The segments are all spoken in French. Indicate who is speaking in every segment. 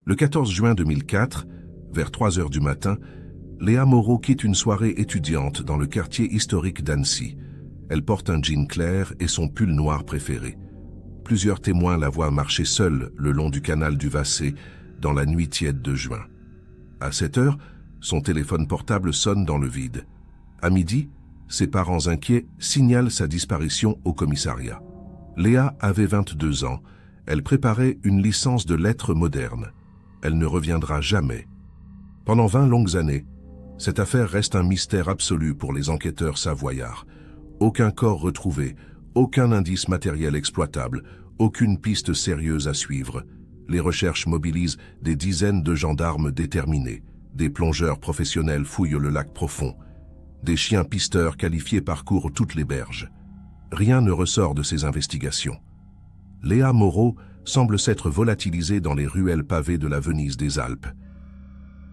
Speaker 1: Le 14 juin 2004, vers 3 heures du matin, Léa Moreau quitte une soirée étudiante dans le quartier historique d'Annecy. Elle porte un jean clair et son pull noir préféré. Plusieurs témoins la voient marcher seule le long du canal du Vassé dans la nuit tiède de juin. À 7 heures, son téléphone portable sonne dans le vide. À midi, ses parents inquiets signalent sa disparition au commissariat. Léa avait 22 ans. Elle préparait une licence de lettres modernes. Elle ne reviendra jamais. Pendant 20 longues années, cette affaire reste un mystère absolu pour les enquêteurs savoyards. Aucun corps retrouvé, aucun indice matériel exploitable, aucune piste sérieuse à suivre. Les recherches mobilisent des dizaines de gendarmes déterminés. Des plongeurs professionnels fouillent le lac profond. Des chiens pisteurs qualifiés parcourent toutes les berges. Rien ne ressort de ces investigations. Léa Moreau semble s'être volatilisée dans les ruelles pavées de la Venise des Alpes.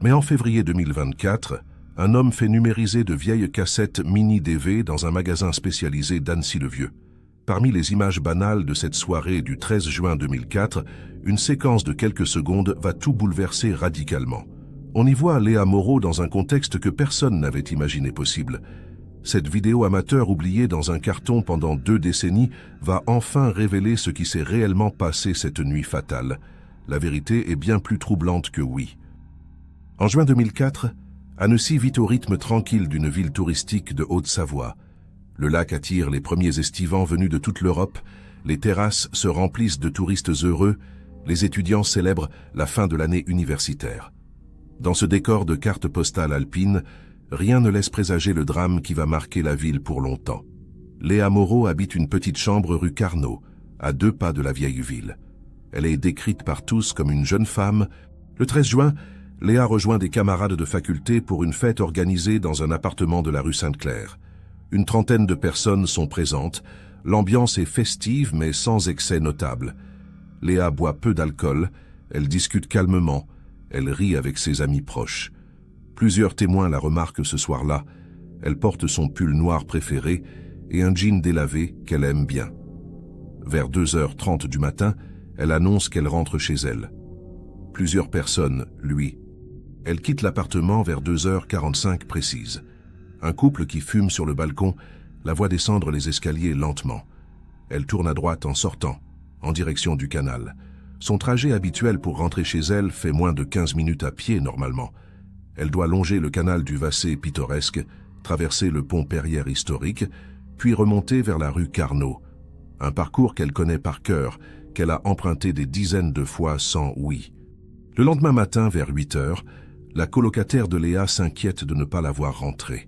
Speaker 1: Mais en février 2024, un homme fait numériser de vieilles cassettes mini-DV dans un magasin spécialisé d'Annecy-le-Vieux. Parmi les images banales de cette soirée du 13 juin 2004, une séquence de quelques secondes va tout bouleverser radicalement. On y voit Léa Moreau dans un contexte que personne n'avait imaginé possible. Cette vidéo amateur oubliée dans un carton pendant 2 décennies va enfin révéler ce qui s'est réellement passé cette nuit fatale. La vérité est bien plus troublante que oui. En juin 2004, Annecy vit au rythme tranquille d'une ville touristique de Haute-Savoie. Le lac attire les premiers estivants venus de toute l'Europe, les terrasses se remplissent de touristes heureux, les étudiants célèbrent la fin de l'année universitaire. Dans ce décor de carte postale alpine, rien ne laisse présager le drame qui va marquer la ville pour longtemps. Léa Moreau habite une petite chambre rue Carnot, à 2 pas de la vieille ville. Elle est décrite par tous comme une jeune femme. Le 13 juin, Léa rejoint des camarades de faculté pour une fête organisée dans un appartement de la rue Sainte-Claire. Une trentaine de personnes sont présentes. L'ambiance est festive mais sans excès notable. Léa boit peu d'alcool, elle discute calmement, elle rit avec ses amis proches. Plusieurs témoins la remarquent ce soir-là. Elle porte son pull noir préféré et un jean délavé qu'elle aime bien. Vers 2h30 du matin, elle annonce qu'elle rentre chez elle. Plusieurs personnes, lui. Elle quitte l'appartement vers 2h45 précises. Un couple qui fume sur le balcon la voit descendre les escaliers lentement. Elle tourne à droite en sortant, en direction du canal. Son trajet habituel pour rentrer chez elle fait moins de 15 minutes à pied normalement. Elle doit longer le canal du Vassé pittoresque, traverser le pont Perrière historique, puis remonter vers la rue Carnot. Un parcours qu'elle connaît par cœur, qu'elle a emprunté des dizaines de fois sans oui. Le lendemain matin, vers 8 heures, la colocataire de Léa s'inquiète de ne pas la voir rentrer.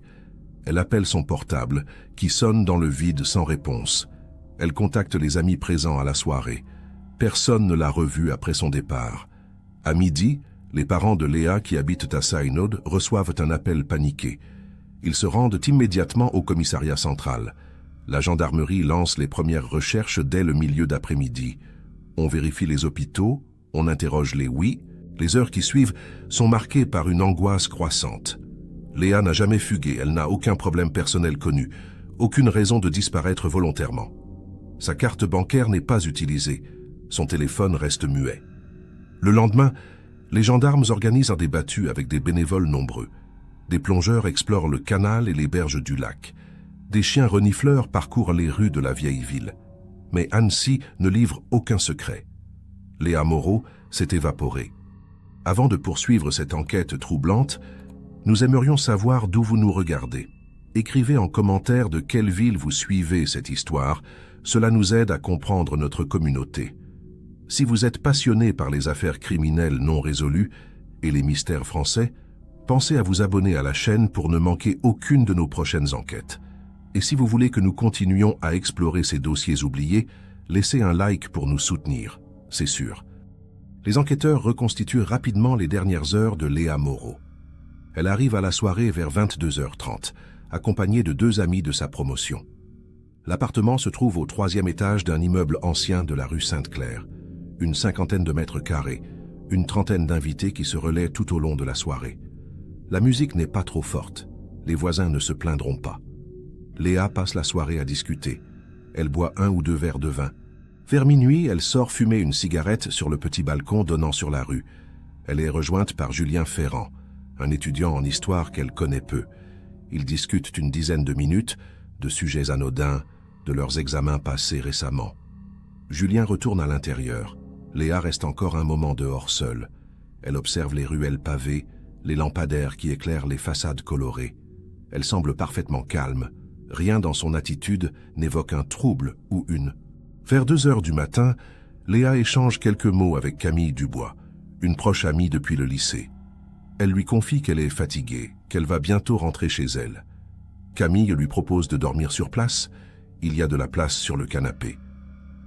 Speaker 1: Elle appelle son portable, qui sonne dans le vide sans réponse. Elle contacte les amis présents à la soirée. Personne ne l'a revue après son départ. À midi, les parents de Léa qui habitent à Saïnod reçoivent un appel paniqué. Ils se rendent immédiatement au commissariat central. La gendarmerie lance les premières recherches dès le milieu d'après-midi. On vérifie les hôpitaux, on interroge les oui. Les heures qui suivent sont marquées par une angoisse croissante. Léa n'a jamais fugué, elle n'a aucun problème personnel connu, aucune raison de disparaître volontairement. Sa carte bancaire n'est pas utilisée, son téléphone reste muet. Le lendemain, les gendarmes organisent un débattu avec des bénévoles nombreux. Des plongeurs explorent le canal et les berges du lac. Des chiens renifleurs parcourent les rues de la vieille ville. Mais Annecy ne livre aucun secret. Léa Moreau s'est évaporée. Avant de poursuivre cette enquête troublante, nous aimerions savoir d'où vous nous regardez. Écrivez en commentaire de quelle ville vous suivez cette histoire. Cela nous aide à comprendre notre communauté. Si vous êtes passionné par les affaires criminelles non résolues et les mystères français, pensez à vous abonner à la chaîne pour ne manquer aucune de nos prochaines enquêtes. Et si vous voulez que nous continuions à explorer ces dossiers oubliés, laissez un like pour nous soutenir, c'est sûr. Les enquêteurs reconstituent rapidement les dernières heures de Léa Moreau. Elle arrive à la soirée vers 22h30, accompagnée de 2 amis de sa promotion. L'appartement se trouve au 3e étage d'un immeuble ancien de la rue Sainte-Claire. Une 50aine de mètres carrés, une trentaine d'invités qui se relaient tout au long de la soirée. La musique n'est pas trop forte, les voisins ne se plaindront pas. Léa passe la soirée à discuter. Elle boit 1 ou 2 verres de vin. Vers minuit, elle sort fumer une cigarette sur le petit balcon donnant sur la rue. Elle est rejointe par Julien Ferrand, un étudiant en histoire qu'elle connaît peu. Ils discutent une dizaine de minutes de sujets anodins, de leurs examens passés récemment. Julien retourne à l'intérieur. Léa reste encore un moment dehors seule. Elle observe les ruelles pavées, les lampadaires qui éclairent les façades colorées. Elle semble parfaitement calme. Rien dans son attitude n'évoque un trouble ou une. Vers 2 heures du matin, Léa échange quelques mots avec Camille Dubois, une proche amie depuis le lycée. Elle lui confie qu'elle est fatiguée, qu'elle va bientôt rentrer chez elle. Camille lui propose de dormir sur place. Il y a de la place sur le canapé.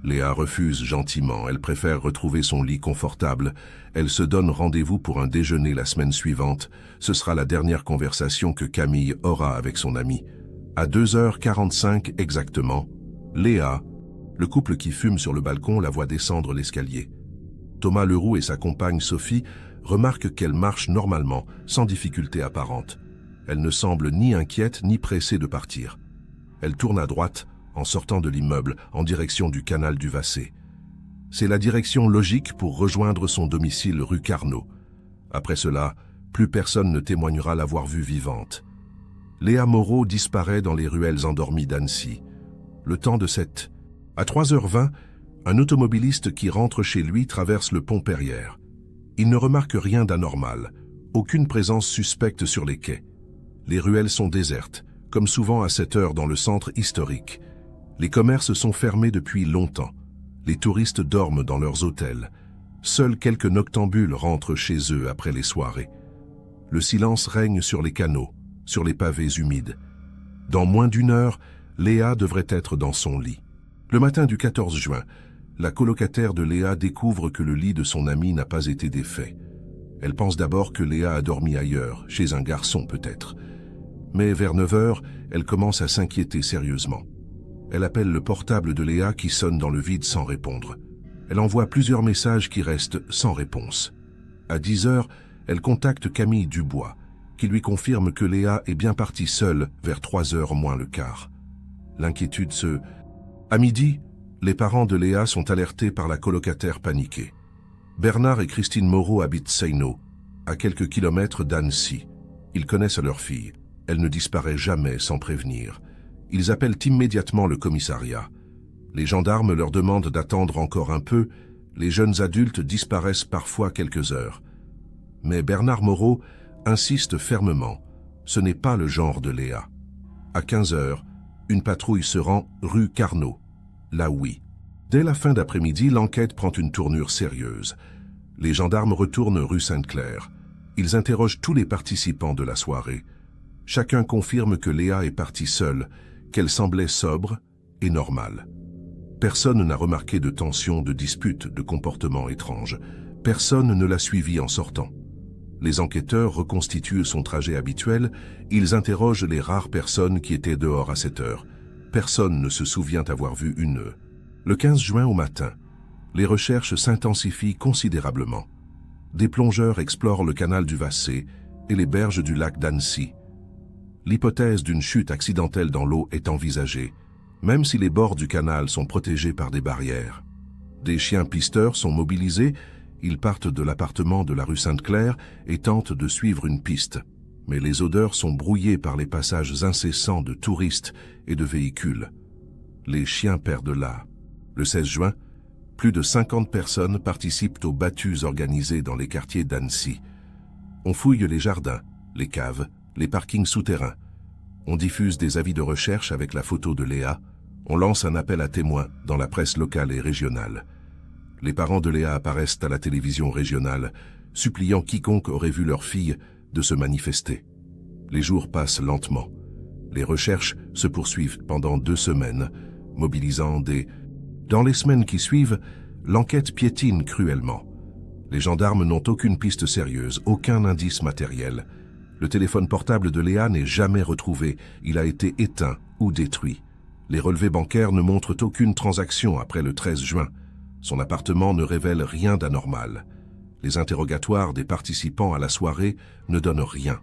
Speaker 1: Léa refuse gentiment, elle préfère retrouver son lit confortable. Elle se donne rendez-vous pour un déjeuner la semaine suivante. Ce sera la dernière conversation que Camille aura avec son amie. À 2h45 exactement, Léa, le couple qui fume sur le balcon, la voit descendre l'escalier. Thomas Leroux et sa compagne Sophie remarquent qu'elle marche normalement, sans difficulté apparente. Elle ne semble ni inquiète ni pressée de partir. Elle tourne à droite, en sortant de l'immeuble, en direction du canal du Vassé. C'est la direction logique pour rejoindre son domicile rue Carnot. Après cela, plus personne ne témoignera l'avoir vue vivante. Léa Moreau disparaît dans les ruelles endormies d'Annecy. Le temps de cette... À 3h20, un automobiliste qui rentre chez lui traverse le pont Perrière. Il ne remarque rien d'anormal, aucune présence suspecte sur les quais. Les ruelles sont désertes, comme souvent à cette heure dans le centre historique. Les commerces sont fermés depuis longtemps. Les touristes dorment dans leurs hôtels. Seuls quelques noctambules rentrent chez eux après les soirées. Le silence règne sur les canaux, sur les pavés humides. Dans moins d'1 heure, Léa devrait être dans son lit. Le matin du 14 juin, la colocataire de Léa découvre que le lit de son amie n'a pas été défait. Elle pense d'abord que Léa a dormi ailleurs, chez un garçon peut-être. Mais vers 9 heures, elle commence à s'inquiéter sérieusement. Elle appelle le portable de Léa qui sonne dans le vide sans répondre. Elle envoie plusieurs messages qui restent sans réponse. À 10 heures, elle contacte Camille Dubois, qui lui confirme que Léa est bien partie seule vers 3 heures moins le quart. L'inquiétude se... À midi, les parents de Léa sont alertés par la colocataire paniquée. Bernard et Christine Moreau habitent Seynaud, à quelques kilomètres d'Annecy. Ils connaissent leur fille. Elle ne disparaît jamais sans prévenir. Ils appellent immédiatement le commissariat. Les gendarmes leur demandent d'attendre encore un peu. Les jeunes adultes disparaissent parfois quelques heures. Mais Bernard Moreau insiste fermement. Ce n'est pas le genre de Léa. À 15 heures, une patrouille se rend rue Carnot. Là oui. Dès la fin d'après-midi, l'enquête prend une tournure sérieuse. Les gendarmes retournent rue Sainte-Claire. Ils interrogent tous les participants de la soirée. Chacun confirme que Léa est partie seule, qu'elle semblait sobre et normale. Personne n'a remarqué de tension, de dispute, de comportement étrange. Personne ne l'a suivie en sortant. Les enquêteurs reconstituent son trajet habituel, ils interrogent les rares personnes qui étaient dehors à cette heure. Personne ne se souvient avoir vu une. Le 15 juin au matin, les recherches s'intensifient considérablement. Des plongeurs explorent le canal du Vassé et les berges du lac d'Annecy. L'hypothèse d'une chute accidentelle dans l'eau est envisagée, même si les bords du canal sont protégés par des barrières. Des chiens pisteurs sont mobilisés, ils partent de l'appartement de la rue Sainte-Claire et tentent de suivre une piste. Mais les odeurs sont brouillées par les passages incessants de touristes et de véhicules. Les chiens perdent là. Le 16 juin, plus de 50 personnes participent aux battues organisées dans les quartiers d'Annecy. On fouille les jardins, les caves, les parkings souterrains. On diffuse des avis de recherche avec la photo de Léa. On lance un appel à témoins dans la presse locale et régionale. Les parents de Léa apparaissent à la télévision régionale, suppliant quiconque aurait vu leur fille de se manifester. Les jours passent lentement. Les recherches se poursuivent pendant 2 semaines, mobilisant des... Dans les semaines qui suivent, l'enquête piétine cruellement. Les gendarmes n'ont aucune piste sérieuse, aucun indice matériel. Le téléphone portable de Léa n'est jamais retrouvé, il a été éteint ou détruit. Les relevés bancaires ne montrent aucune transaction après le 13 juin. Son appartement ne révèle rien d'anormal. Les interrogatoires des participants à la soirée ne donnent rien.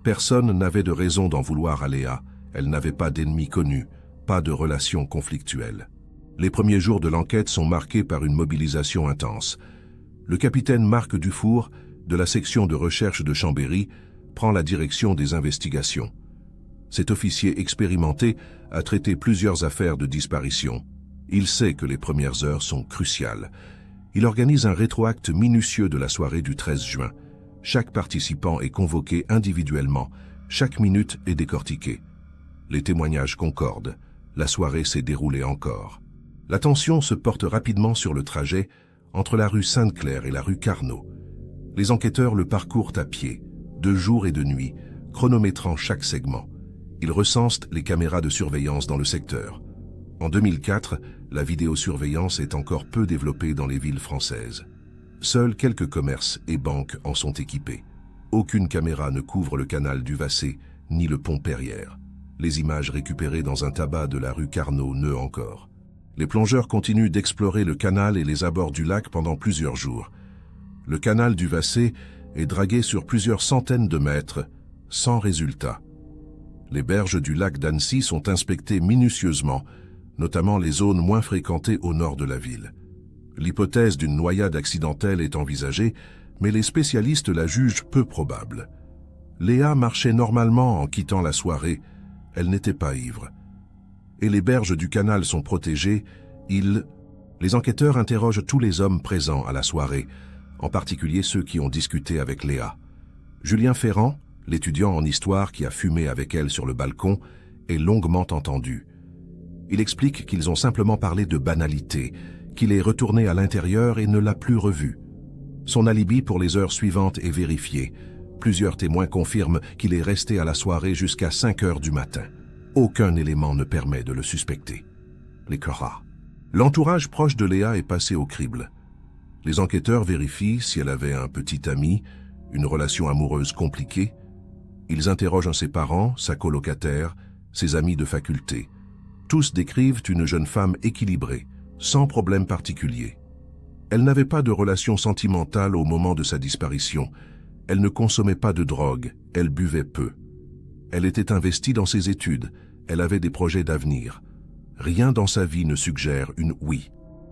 Speaker 1: Personne n'avait de raison d'en vouloir à Léa. Elle n'avait pas d'ennemis connus, pas de relations conflictuelles. Les premiers jours de l'enquête sont marqués par une mobilisation intense. Le capitaine Marc Dufour de la section de recherche de Chambéry, prend la direction des investigations. Cet officier expérimenté a traité plusieurs affaires de disparition. Il sait que les premières heures sont cruciales. Il organise un rétroacte minutieux de la soirée du 13 juin. Chaque participant est convoqué individuellement. Chaque minute est décortiquée. Les témoignages concordent. La soirée s'est déroulée encore. La tension se porte rapidement sur le trajet entre la rue Sainte-Claire et la rue Carnot. Les enquêteurs le parcourent à pied, de jour et de nuit, chronométrant chaque segment. Ils recensent les caméras de surveillance dans le secteur. En 2004, la vidéosurveillance est encore peu développée dans les villes françaises. Seuls quelques commerces et banques en sont équipés. Aucune caméra ne couvre le canal du Vassé ni le pont Perrière. Les images récupérées dans un tabac de la rue Carnot ne encore. Les plongeurs continuent d'explorer le canal et les abords du lac pendant plusieurs jours. Le canal du Vassé est dragué sur plusieurs centaines de mètres, sans résultat. Les berges du lac d'Annecy sont inspectées minutieusement, notamment les zones moins fréquentées au nord de la ville. L'hypothèse d'une noyade accidentelle est envisagée, mais les spécialistes la jugent peu probable. Léa marchait normalement en quittant la soirée, elle n'était pas ivre. Et les berges du canal sont protégées, les enquêteurs interrogent tous les hommes présents à la soirée, en particulier ceux qui ont discuté avec Léa. Julien Ferrand, l'étudiant en histoire qui a fumé avec elle sur le balcon, est longuement entendu. Il explique qu'ils ont simplement parlé de banalité, qu'il est retourné à l'intérieur et ne l'a plus revu. Son alibi pour les heures suivantes est vérifié. Plusieurs témoins confirment qu'il est resté à la soirée jusqu'à 5 heures du matin. Aucun élément ne permet de le suspecter. Les Cora. L'entourage proche de Léa est passé au crible. Les enquêteurs vérifient si elle avait un petit ami, une relation amoureuse compliquée. Ils interrogent ses parents, sa colocataire, ses amis de faculté. Tous décrivent une jeune femme équilibrée, sans problème particulier. Elle n'avait pas de relation sentimentale au moment de sa disparition. Elle ne consommait pas de drogue, elle buvait peu. Elle était investie dans ses études, elle avait des projets d'avenir. Rien dans sa vie ne suggère une oui.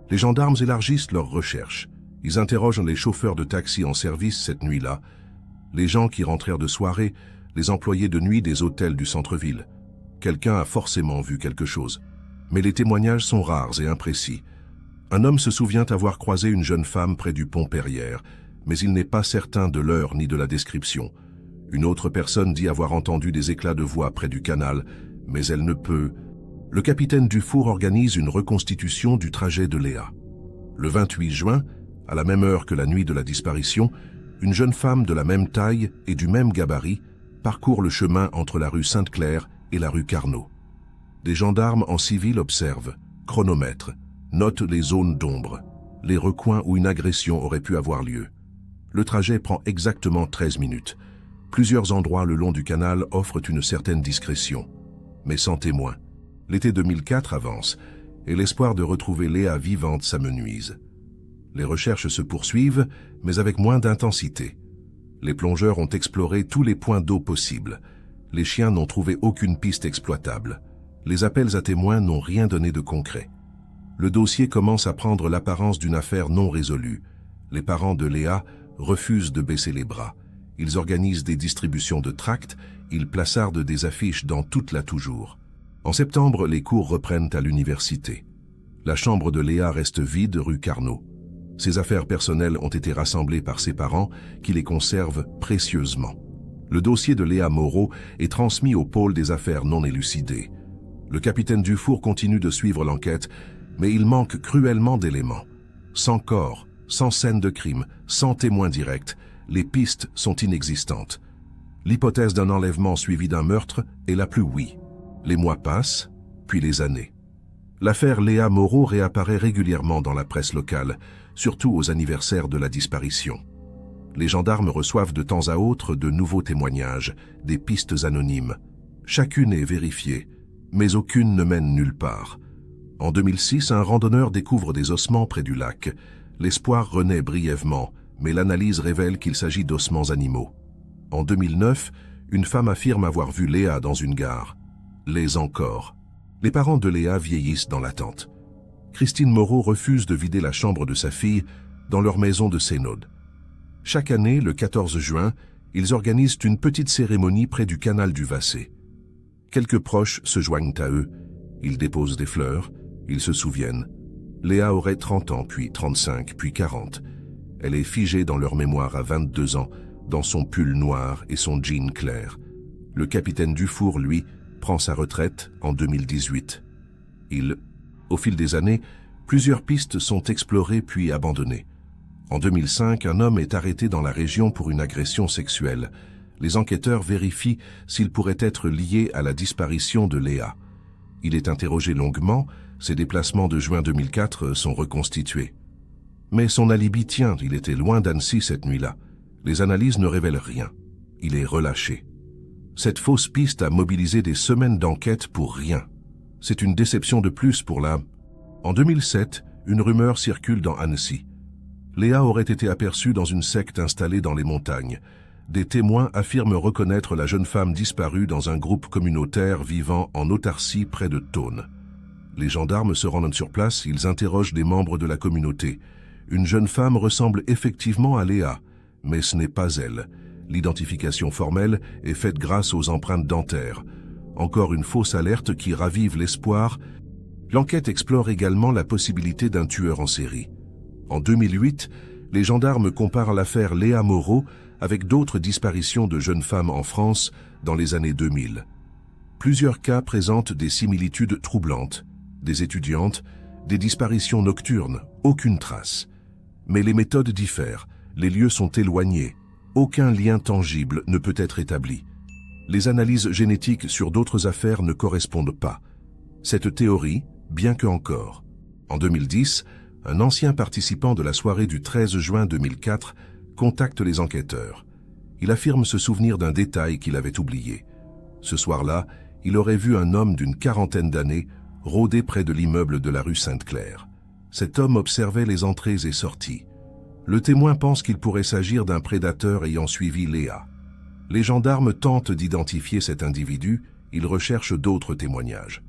Speaker 1: Les gendarmes élargissent leurs recherches. Ils interrogent les chauffeurs de taxi en service cette nuit-là, les gens qui rentrèrent de soirée, les employés de nuit des hôtels du centre-ville. Quelqu'un a forcément vu quelque chose. Mais les témoignages sont rares et imprécis. Un homme se souvient avoir croisé une jeune femme près du pont Perrière, mais il n'est pas certain de l'heure ni de la description. Une autre personne dit avoir entendu des éclats de voix près du canal, mais elle ne peut. Le capitaine Dufour organise une reconstitution du trajet de Léa. Le 28 juin, à la même heure que la nuit de la disparition, une jeune femme de la même taille et du même gabarit parcourt le chemin entre la rue Sainte-Claire et la rue Carnot. Des gendarmes en civil observent, chronomètrent, notent les zones d'ombre, les recoins où une agression aurait pu avoir lieu. Le trajet prend exactement 13 minutes. Plusieurs endroits le long du canal offrent une certaine discrétion, mais sans témoin. L'été 2004 avance, et l'espoir de retrouver Léa vivante s'amenuise. Les recherches se poursuivent, mais avec moins d'intensité. Les plongeurs ont exploré tous les points d'eau possibles. Les chiens n'ont trouvé aucune piste exploitable. Les appels à témoins n'ont rien donné de concret. Le dossier commence à prendre l'apparence d'une affaire non résolue. Les parents de Léa refusent de baisser les bras. Ils organisent des distributions de tracts, ils plaçardent des affiches dans toute la Toujours. En septembre, les cours reprennent à l'université. La chambre de Léa reste vide rue Carnot. Ses affaires personnelles ont été rassemblées par ses parents qui les conservent précieusement. Le dossier de Léa Moreau est transmis au pôle des affaires non élucidées. Le capitaine Dufour continue de suivre l'enquête, mais il manque cruellement d'éléments. Sans corps, sans scène de crime, sans témoin direct, les pistes sont inexistantes. L'hypothèse d'un enlèvement suivi d'un meurtre est la plus oui. Les mois passent, puis les années. L'affaire Léa Moreau réapparaît régulièrement dans la presse locale, surtout aux anniversaires de la disparition. Les gendarmes reçoivent de temps à autre de nouveaux témoignages, des pistes anonymes. Chacune est vérifiée, mais aucune ne mène nulle part. En 2006, un randonneur découvre des ossements près du lac. L'espoir renaît brièvement, mais l'analyse révèle qu'il s'agit d'ossements animaux. En 2009, une femme affirme avoir vu Léa dans une gare. Les encore. Les parents de Léa vieillissent dans l'attente. Christine Moreau refuse de vider la chambre de sa fille dans leur maison de Sénaude. Chaque année, le 14 juin, ils organisent une petite cérémonie près du canal du Vassé. Quelques proches se joignent à eux. Ils déposent des fleurs, ils se souviennent. Léa aurait 30 ans, puis 35, puis 40. Elle est figée dans leur mémoire à 22 ans, dans son pull noir et son jean clair. Le capitaine Dufour, lui, prend sa retraite en 2018. Au fil des années, plusieurs pistes sont explorées puis abandonnées. En 2005, un homme est arrêté dans la région pour une agression sexuelle. Les enquêteurs vérifient s'il pourrait être lié à la disparition de Léa. Il est interrogé longuement, ses déplacements de juin 2004 sont reconstitués. Mais son alibi tient, il était loin d'Annecy cette nuit-là. Les analyses ne révèlent rien. Il est relâché. Cette fausse piste a mobilisé des semaines d'enquête pour rien. C'est une déception de plus pour la... En 2007, une rumeur circule dans Annecy. Léa aurait été aperçue dans une secte installée dans les montagnes. Des témoins affirment reconnaître la jeune femme disparue dans un groupe communautaire vivant en autarcie près de Thônes. Les gendarmes se rendent sur place, ils interrogent des membres de la communauté. Une jeune femme ressemble effectivement à Léa, mais ce n'est pas elle. L'identification formelle est faite grâce aux empreintes dentaires. Encore une fausse alerte qui ravive l'espoir. L'enquête explore également la possibilité d'un tueur en série. En 2008, les gendarmes comparent l'affaire Léa Moreau avec d'autres disparitions de jeunes femmes en France dans les années 2000. Plusieurs cas présentent des similitudes troublantes. Des étudiantes, des disparitions nocturnes, aucune trace. Mais les méthodes diffèrent, les lieux sont éloignés, aucun lien tangible ne peut être établi. Les analyses génétiques sur d'autres affaires ne correspondent pas. Cette théorie, bien que encore. En 2010, un ancien participant de la soirée du 13 juin 2004 contacte les enquêteurs. Il affirme se souvenir d'un détail qu'il avait oublié. Ce soir-là, il aurait vu un homme d'une quarantaine d'années rôder près de l'immeuble de la rue Sainte-Claire. Cet homme observait les entrées et sorties. Le témoin pense qu'il pourrait s'agir d'un prédateur ayant suivi Léa. Les gendarmes tentent d'identifier cet individu, ils recherchent d'autres témoignages.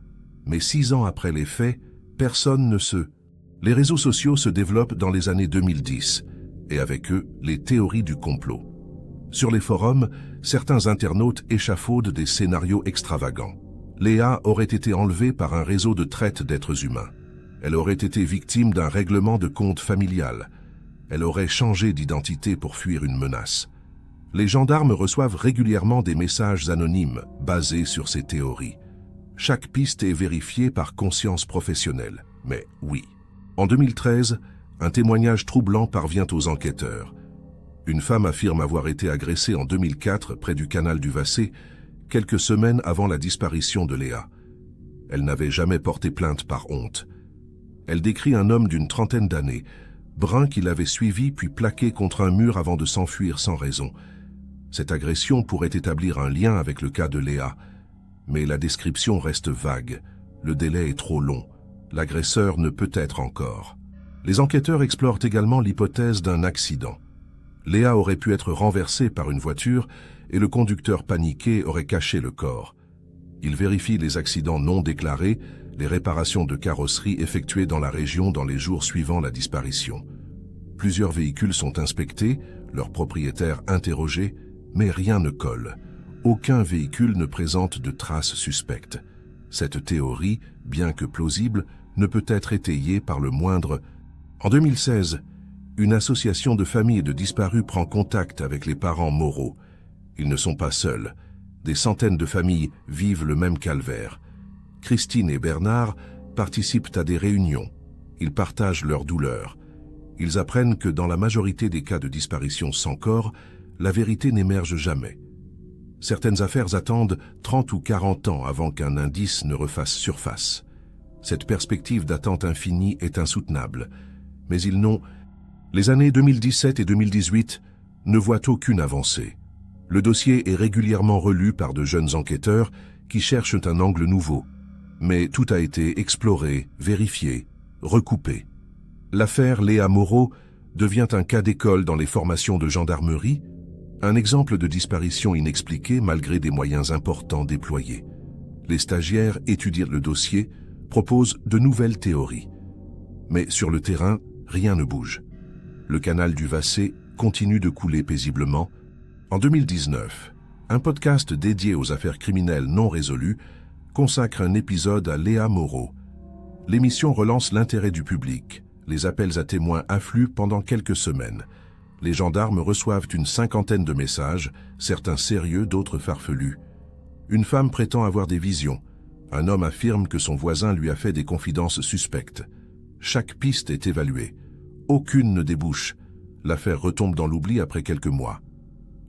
Speaker 1: Mais 6 ans après les faits, personne ne se... Les réseaux sociaux se développent dans les années 2010, et avec eux, les théories du complot. Sur les forums, certains internautes échafaudent des scénarios extravagants. Léa aurait été enlevée par un réseau de traite d'êtres humains. Elle aurait été victime d'un règlement de compte familial. Elle aurait changé d'identité pour fuir une menace. Les gendarmes reçoivent régulièrement des messages anonymes basés sur ces théories. Chaque piste est vérifiée par conscience professionnelle. Mais oui. En 2013, un témoignage troublant parvient aux enquêteurs. Une femme affirme avoir été agressée en 2004 près du canal du Vassé, quelques semaines avant la disparition de Léa. Elle n'avait jamais porté plainte par honte. Elle décrit un homme d'une trentaine d'années, brun qui l'avait suivi puis plaqué contre un mur avant de s'enfuir sans raison. Cette agression pourrait établir un lien avec le cas de Léa, mais la description reste vague. Le délai est trop long. L'agresseur ne peut être encore. Les enquêteurs explorent également l'hypothèse d'un accident. Léa aurait pu être renversée par une voiture et le conducteur paniqué aurait caché le corps. Ils vérifient les accidents non déclarés, les réparations de carrosserie effectuées dans la région dans les jours suivant la disparition. Plusieurs véhicules sont inspectés, leurs propriétaires interrogés, mais rien ne colle. Aucun véhicule ne présente de traces suspectes. Cette théorie, bien que plausible, ne peut être étayée par le moindre... En 2016, une association de familles de disparus prend contact avec les parents Moreau. Ils ne sont pas seuls. Des centaines de familles vivent le même calvaire. Christine et Bernard participent à des réunions. Ils partagent leurs douleurs. Ils apprennent que dans la majorité des cas de disparition sans corps, la vérité n'émerge jamais. Certaines affaires attendent 30 ou 40 ans avant qu'un indice ne refasse surface. Cette perspective d'attente infinie est insoutenable. Mais ils n'ont... Les années 2017 et 2018 ne voient aucune avancée. Le dossier est régulièrement relu par de jeunes enquêteurs qui cherchent un angle nouveau. Mais tout a été exploré, vérifié, recoupé. L'affaire Léa Moreau devient un cas d'école dans les formations de gendarmerie, un exemple de disparition inexpliquée malgré des moyens importants déployés. Les stagiaires étudient le dossier, proposent de nouvelles théories. Mais sur le terrain, rien ne bouge. Le canal du Vassé continue de couler paisiblement. En 2019, un podcast dédié aux affaires criminelles non résolues consacre un épisode à Léa Moreau. L'émission relance l'intérêt du public. Les appels à témoins affluent pendant quelques semaines. Les gendarmes reçoivent une 50aine de messages, certains sérieux, d'autres farfelus. Une femme prétend avoir des visions. Un homme affirme que son voisin lui a fait des confidences suspectes. Chaque piste est évaluée. Aucune ne débouche. L'affaire retombe dans l'oubli après quelques mois.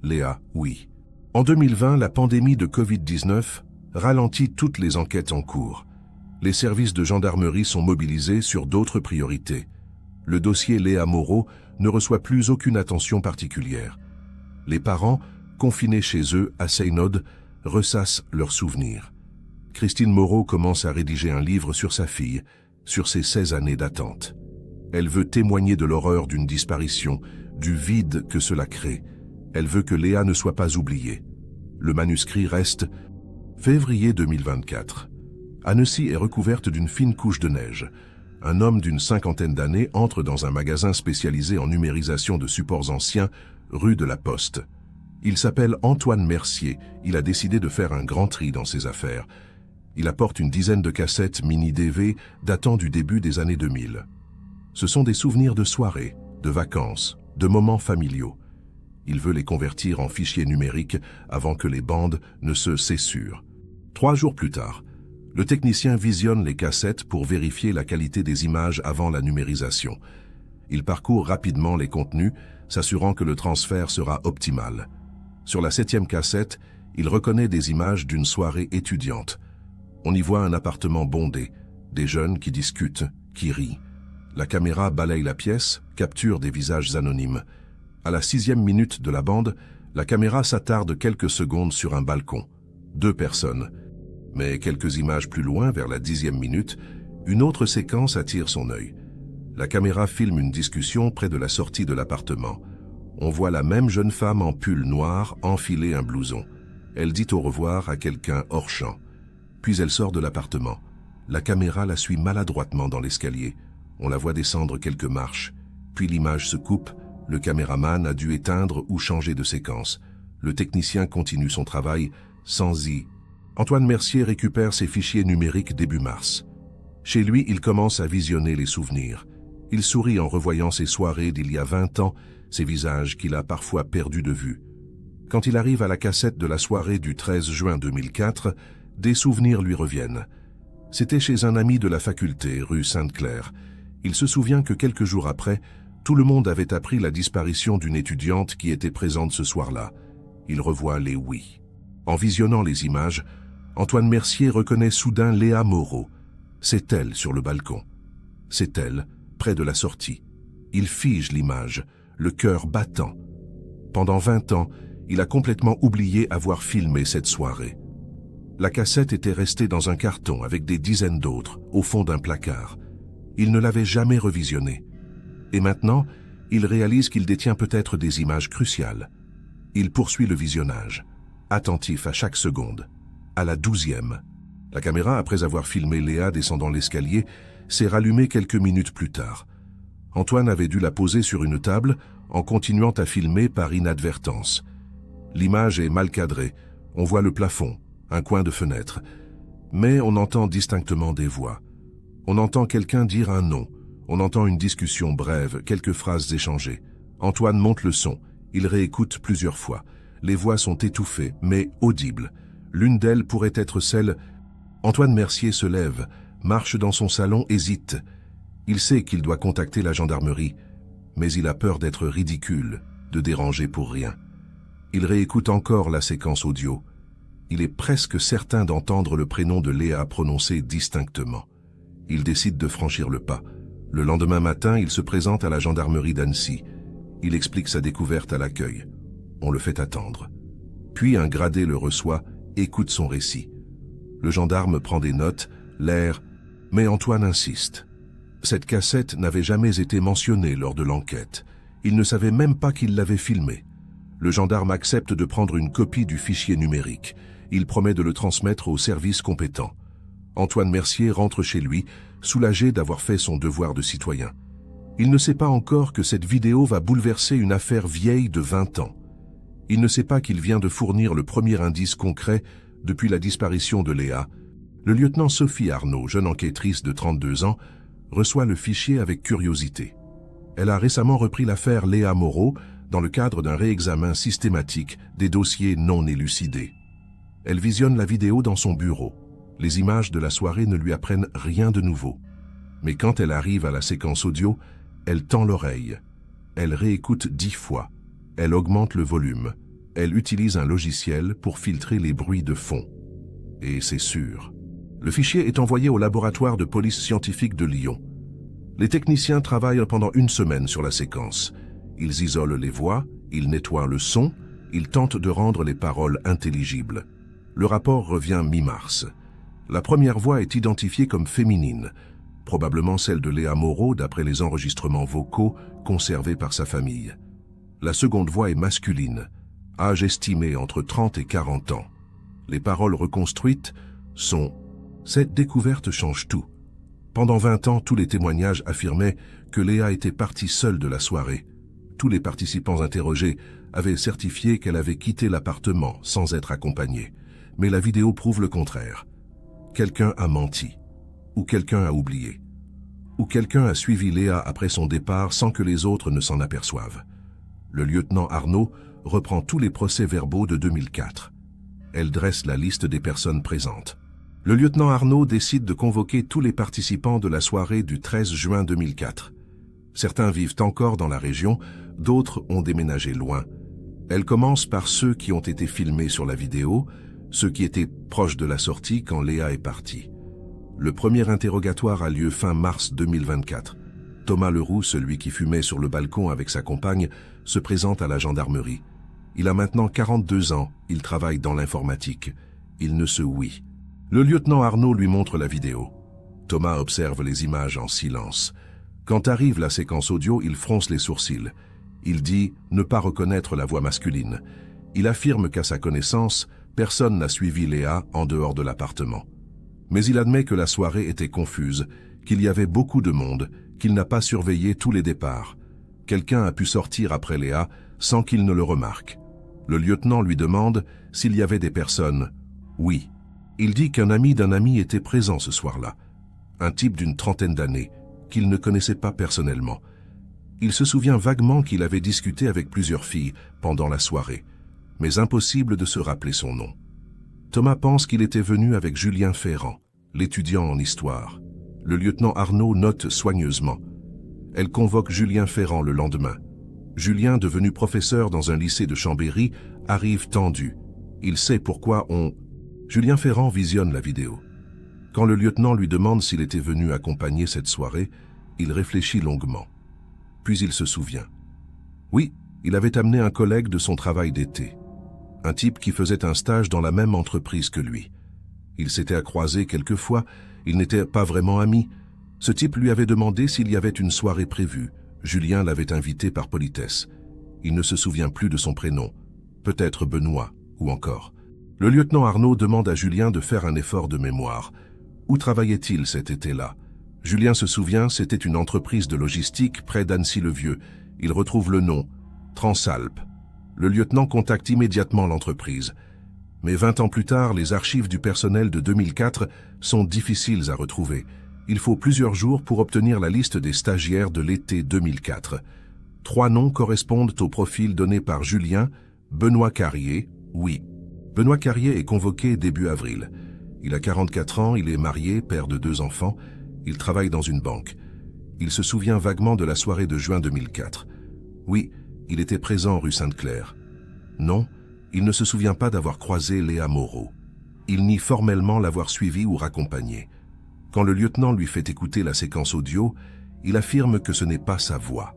Speaker 1: Léa, oui. En 2020, la pandémie de Covid-19 ralentit toutes les enquêtes en cours. Les services de gendarmerie sont mobilisés sur d'autres priorités. Le dossier Léa Moreau ne reçoit plus aucune attention particulière. Les parents, confinés chez eux à Seynod, ressassent leurs souvenirs. Christine Moreau commence à rédiger un livre sur sa fille, sur ses 16 années d'attente. Elle veut témoigner de l'horreur d'une disparition, du vide que cela crée. Elle veut que Léa ne soit pas oubliée. Le manuscrit reste février 2024. Annecy est recouverte d'une fine couche de neige. Un homme d'une 50aine d'années entre dans un magasin spécialisé en numérisation de supports anciens, rue de la Poste. Il s'appelle Antoine Mercier. Il a décidé de faire un grand tri dans ses affaires. Il apporte une dizaine de cassettes mini-DV datant du début des années 2000. Ce sont des souvenirs de soirées, de vacances, de moments familiaux. Il veut les convertir en fichiers numériques avant que les bandes ne se cessurent. 3 jours plus tard, le technicien visionne les cassettes pour vérifier la qualité des images avant la numérisation. Il parcourt rapidement les contenus, s'assurant que le transfert sera optimal. Sur la 7e cassette, il reconnaît des images d'une soirée étudiante. On y voit un appartement bondé, des jeunes qui discutent, qui rient. La caméra balaye la pièce, capture des visages anonymes. À la 6e minute de la bande, la caméra s'attarde quelques secondes sur un balcon. 2 personnes. Mais quelques images plus loin, vers la 10e minute, une autre séquence attire son œil. La caméra filme une discussion près de la sortie de l'appartement. On voit la même jeune femme en pull noir enfiler un blouson. Elle dit au revoir à quelqu'un hors champ. Puis elle sort de l'appartement. La caméra la suit maladroitement dans l'escalier. On la voit descendre quelques marches. Puis l'image se coupe. Le caméraman a dû éteindre ou changer de séquence. Le technicien continue son travail sans y. Antoine Mercier récupère ses fichiers numériques début mars. Chez lui, il commence à visionner les souvenirs. Il sourit en revoyant ses soirées d'il y a 20 ans, ces visages qu'il a parfois perdus de vue. Quand il arrive à la cassette de la soirée du 13 juin 2004, des souvenirs lui reviennent. C'était chez un ami de la faculté, rue Sainte-Claire. Il se souvient que quelques jours après, tout le monde avait appris la disparition d'une étudiante qui était présente ce soir-là. Il revoit les oui. En visionnant les images, Antoine Mercier reconnaît soudain Léa Moreau. C'est elle sur le balcon. C'est elle, près de la sortie. Il fige l'image, le cœur battant. Pendant 20 ans, il a complètement oublié avoir filmé cette soirée. La cassette était restée dans un carton avec des dizaines d'autres, au fond d'un placard. Il ne l'avait jamais revisionnée. Et maintenant, il réalise qu'il détient peut-être des images cruciales. Il poursuit le visionnage, attentif à chaque seconde. À la 12e, la caméra, après avoir filmé Léa descendant l'escalier, s'est rallumée quelques minutes plus tard. Antoine avait dû la poser sur une table en continuant à filmer par inadvertance. L'image est mal cadrée, on voit le plafond, un coin de fenêtre, mais on entend distinctement des voix. On entend quelqu'un dire un nom, on entend une discussion brève, quelques phrases échangées. Antoine monte le son, il réécoute plusieurs fois. Les voix sont étouffées, mais audibles. L'une d'elles pourrait être celle... Antoine Mercier se lève, marche dans son salon, hésite. Il sait qu'il doit contacter la gendarmerie, mais il a peur d'être ridicule, de déranger pour rien. Il réécoute encore la séquence audio. Il est presque certain d'entendre le prénom de Léa prononcé distinctement. Il décide de franchir le pas. Le lendemain matin, il se présente à la gendarmerie d'Annecy. Il explique sa découverte à l'accueil. On le fait attendre. Puis un gradé le reçoit, écoute son récit. Le gendarme prend des notes, l'air, mais Antoine insiste. Cette cassette n'avait jamais été mentionnée lors de l'enquête. Il ne savait même pas qu'il l'avait filmée. Le gendarme accepte de prendre une copie du fichier numérique. Il promet de le transmettre au service compétent. Antoine Mercier rentre chez lui, soulagé d'avoir fait son devoir de citoyen. Il ne sait pas encore que cette vidéo va bouleverser une affaire vieille de 20 ans. Il ne sait pas qu'il vient de fournir le premier indice concret depuis la disparition de Léa. Le lieutenant Sophie Arnaud, jeune enquêtrice de 32 ans, reçoit le fichier avec curiosité. Elle a récemment repris l'affaire Léa Moreau dans le cadre d'un réexamen systématique des dossiers non élucidés. Elle visionne la vidéo dans son bureau. Les images de la soirée ne lui apprennent rien de nouveau. Mais quand elle arrive à la séquence audio, elle tend l'oreille. Elle réécoute 10 fois. Elle augmente le volume. Elle utilise un logiciel pour filtrer les bruits de fond. Et c'est sûr. Le fichier est envoyé au laboratoire de police scientifique de Lyon. Les techniciens travaillent pendant une semaine sur la séquence. Ils isolent les voix, ils nettoient le son, ils tentent de rendre les paroles intelligibles. Le rapport revient mi-mars. La première voix est identifiée comme féminine, probablement celle de Léa Moreau d'après les enregistrements vocaux conservés par sa famille. La seconde voix est masculine, âge estimé entre 30 et 40 ans. Les paroles reconstruites sont « Cette découverte change tout ». Pendant 20 ans, tous les témoignages affirmaient que Léa était partie seule de la soirée. Tous les participants interrogés avaient certifié qu'elle avait quitté l'appartement sans être accompagnée. Mais la vidéo prouve le contraire. Quelqu'un a menti, ou quelqu'un a oublié, ou quelqu'un a suivi Léa après son départ sans que les autres ne s'en aperçoivent. Le lieutenant Arnaud reprend tous les procès-verbaux de 2004. Elle dresse la liste des personnes présentes. Le lieutenant Arnaud décide de convoquer tous les participants de la soirée du 13 juin 2004. Certains vivent encore dans la région, d'autres ont déménagé loin. Elle commence par ceux qui ont été filmés sur la vidéo, ceux qui étaient proches de la sortie quand Léa est partie. Le premier interrogatoire a lieu fin mars 2024. Thomas Leroux, celui qui fumait sur le balcon avec sa compagne, se présente à la gendarmerie. Il a maintenant 42 ans, il travaille dans l'informatique. Il ne se ouïe. Le lieutenant Arnaud lui montre la vidéo. Thomas observe les images en silence. Quand arrive la séquence audio, il fronce les sourcils. Il dit ne pas reconnaître la voix masculine. Il affirme qu'à sa connaissance, personne n'a suivi Léa en dehors de l'appartement. Mais il admet que la soirée était confuse, qu'il y avait beaucoup de monde, qu'il n'a pas surveillé tous les départs. Quelqu'un a pu sortir après Léa sans qu'il ne le remarque. Le lieutenant lui demande s'il y avait des personnes. Oui. Il dit qu'un ami d'un ami était présent ce soir-là. Un type d'une trentaine d'années, qu'il ne connaissait pas personnellement. Il se souvient vaguement qu'il avait discuté avec plusieurs filles pendant la soirée, mais impossible de se rappeler son nom. Thomas pense qu'il était venu avec Julien Ferrand, l'étudiant en histoire. Le lieutenant Arnaud note soigneusement. Elle convoque Julien Ferrand le lendemain. Julien, devenu professeur dans un lycée de Chambéry, arrive tendu. Il sait pourquoi Julien Ferrand visionne la vidéo. Quand le lieutenant lui demande s'il était venu accompagner cette soirée, il réfléchit longuement. Puis il se souvient. Oui, il avait amené un collègue de son travail d'été. Un type qui faisait un stage dans la même entreprise que lui. Ils s'étaient croisés quelques fois, ils n'étaient pas vraiment amis. Ce type lui avait demandé s'il y avait une soirée prévue. Julien l'avait invité par politesse. Il ne se souvient plus de son prénom. Peut-être Benoît, ou encore. Le lieutenant Arnaud demande à Julien de faire un effort de mémoire. Où travaillait-il cet été-là? Julien se souvient, c'était une entreprise de logistique près d'Annecy-le-Vieux. Il retrouve le nom, Transalp. Le lieutenant contacte immédiatement l'entreprise. Mais 20 ans plus tard, les archives du personnel de 2004 sont difficiles à retrouver. Il faut plusieurs jours pour obtenir la liste des stagiaires de l'été 2004. 3 noms correspondent au profil donné par Julien. Benoît Carrier, oui. Benoît Carrier est convoqué début avril. Il a 44 ans, il est marié, père de 2 enfants. Il travaille dans une banque. Il se souvient vaguement de la soirée de juin 2004. Oui, il était présent rue Sainte-Claire. Non, il ne se souvient pas d'avoir croisé Léa Moreau. Il nie formellement l'avoir suivie ou raccompagnée. Quand le lieutenant lui fait écouter la séquence audio, il affirme que ce n'est pas sa voix.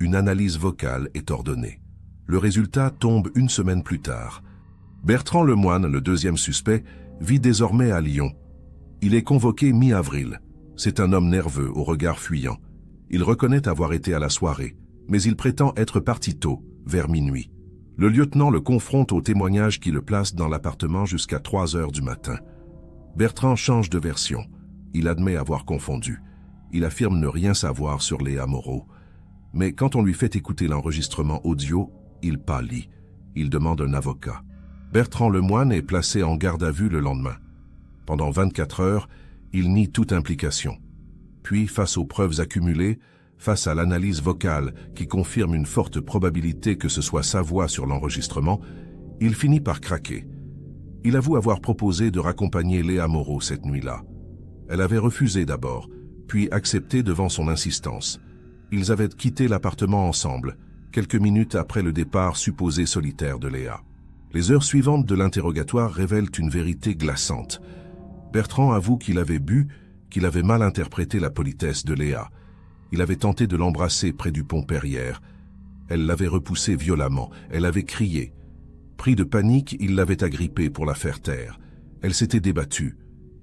Speaker 1: Une analyse vocale est ordonnée. Le résultat tombe 1 semaine plus tard. Bertrand Lemoine, le deuxième suspect, vit désormais à Lyon. Il est convoqué mi-avril. C'est un homme nerveux, au regard fuyant. Il reconnaît avoir été à la soirée, mais il prétend être parti tôt, vers minuit. Le lieutenant le confronte au témoignage qui le place dans l'appartement jusqu'à 3 heures du matin. Bertrand change de version. Il admet avoir confondu. Il affirme ne rien savoir sur Léa Moreau. Mais quand on lui fait écouter l'enregistrement audio, il pâlit. Il demande un avocat. Bertrand Lemoine est placé en garde à vue le lendemain. Pendant 24 heures, il nie toute implication. Puis, face aux preuves accumulées, face à l'analyse vocale qui confirme une forte probabilité que ce soit sa voix sur l'enregistrement, il finit par craquer. Il avoue avoir proposé de raccompagner Léa Moreau cette nuit-là. Elle avait refusé d'abord, puis accepté devant son insistance. Ils avaient quitté l'appartement ensemble, quelques minutes après le départ supposé solitaire de Léa. Les heures suivantes de l'interrogatoire révèlent une vérité glaçante. Bertrand avoue qu'il avait bu, qu'il avait mal interprété la politesse de Léa. Il avait tenté de l'embrasser près du pont Perrière. Elle l'avait repoussé violemment, elle avait crié. Pris de panique, il l'avait agrippée pour la faire taire. Elle s'était débattue.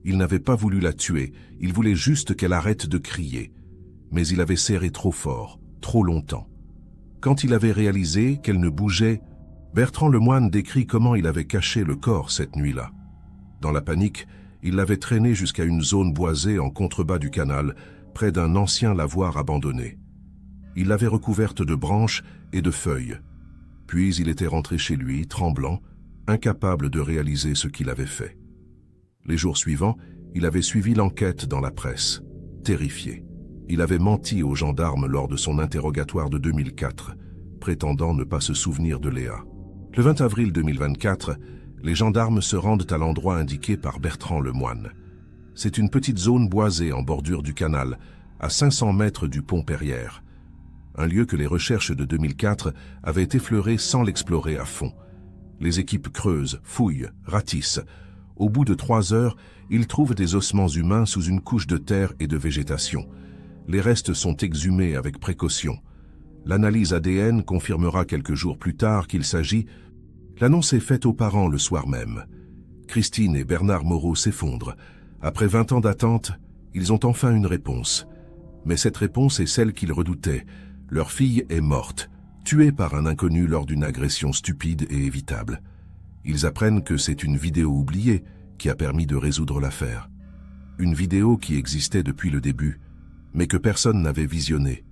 Speaker 1: Il n'avait pas voulu la tuer, il voulait juste qu'elle arrête de crier. Mais il avait serré trop fort, trop longtemps. Quand il avait réalisé qu'elle ne bougeait, Bertrand Lemoine décrit comment il avait caché le corps cette nuit-là. Dans la panique, il l'avait traînée jusqu'à une zone boisée en contrebas du canal, près d'un ancien lavoir abandonné. Il l'avait recouverte de branches et de feuilles. Puis il était rentré chez lui, tremblant, incapable de réaliser ce qu'il avait fait. Les jours suivants, il avait suivi l'enquête dans la presse, terrifié. Il avait menti aux gendarmes lors de son interrogatoire de 2004, prétendant ne pas se souvenir de Léa. Le 20 avril 2024, les gendarmes se rendent à l'endroit indiqué par Bertrand Lemoine. C'est une petite zone boisée en bordure du canal, à 500 mètres du pont Perrière. Un lieu que les recherches de 2004 avaient effleuré sans l'explorer à fond. Les équipes creusent, fouillent, ratissent. Au bout de 3 heures, ils trouvent des ossements humains sous une couche de terre et de végétation. Les restes sont exhumés avec précaution. L'analyse ADN confirmera quelques jours plus tard qu'il s'agit... L'annonce est faite aux parents le soir même. Christine et Bernard Moreau s'effondrent. Après 20 ans d'attente, ils ont enfin une réponse. Mais cette réponse est celle qu'ils redoutaient. Leur fille est morte, tuée par un inconnu lors d'une agression stupide et évitable. Ils apprennent que c'est une vidéo oubliée qui a permis de résoudre l'affaire. Une vidéo qui existait depuis le début, mais que personne n'avait visionnée.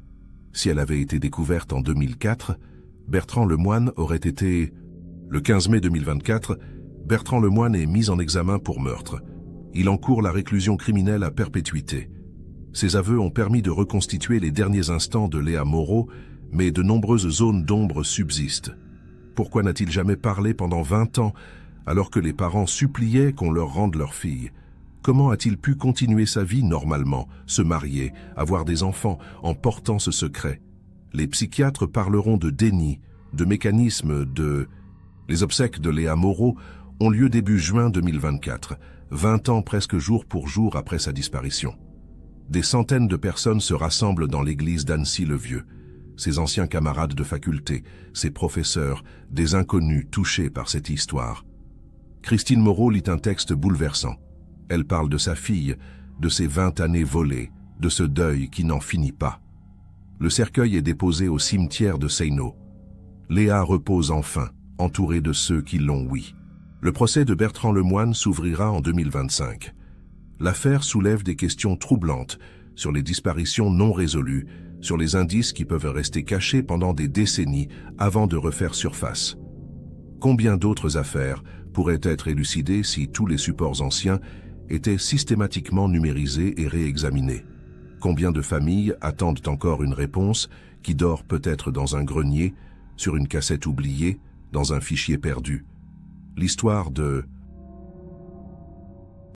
Speaker 1: Si elle avait été découverte en 2004, Bertrand Lemoine aurait été... Le 15 mai 2024, Bertrand Lemoine est mis en examen pour meurtre. Il encourt la réclusion criminelle à perpétuité. Ses aveux ont permis de reconstituer les derniers instants de Léa Moreau, mais de nombreuses zones d'ombre subsistent. Pourquoi n'a-t-il jamais parlé pendant 20 ans, alors que les parents suppliaient qu'on leur rende leur fille? Comment a-t-il pu continuer sa vie normalement, se marier, avoir des enfants, en portant ce secret? Les psychiatres parleront de déni, de mécanisme de... Les obsèques de Léa Moreau ont lieu début juin 2024, 20 ans presque jour pour jour après sa disparition. Des centaines de personnes se rassemblent dans l'église d'Annecy-le-Vieux. Ses anciens camarades de faculté, ses professeurs, des inconnus touchés par cette histoire. Christine Moreau lit un texte bouleversant. Elle parle de sa fille, de ses 20 années volées, de ce deuil qui n'en finit pas. Le cercueil est déposé au cimetière de Seynaud. Léa repose enfin, entourée de ceux qui l'ont ouï. Le procès de Bertrand Lemoine s'ouvrira en 2025. L'affaire soulève des questions troublantes sur les disparitions non résolues, sur les indices qui peuvent rester cachés pendant des décennies avant de refaire surface. Combien d'autres affaires pourraient être élucidées si tous les supports anciens étaient systématiquement numérisés et réexaminés? Combien de familles attendent encore une réponse qui dort peut-être dans un grenier, sur une cassette oubliée, dans un fichier perdu? L'histoire de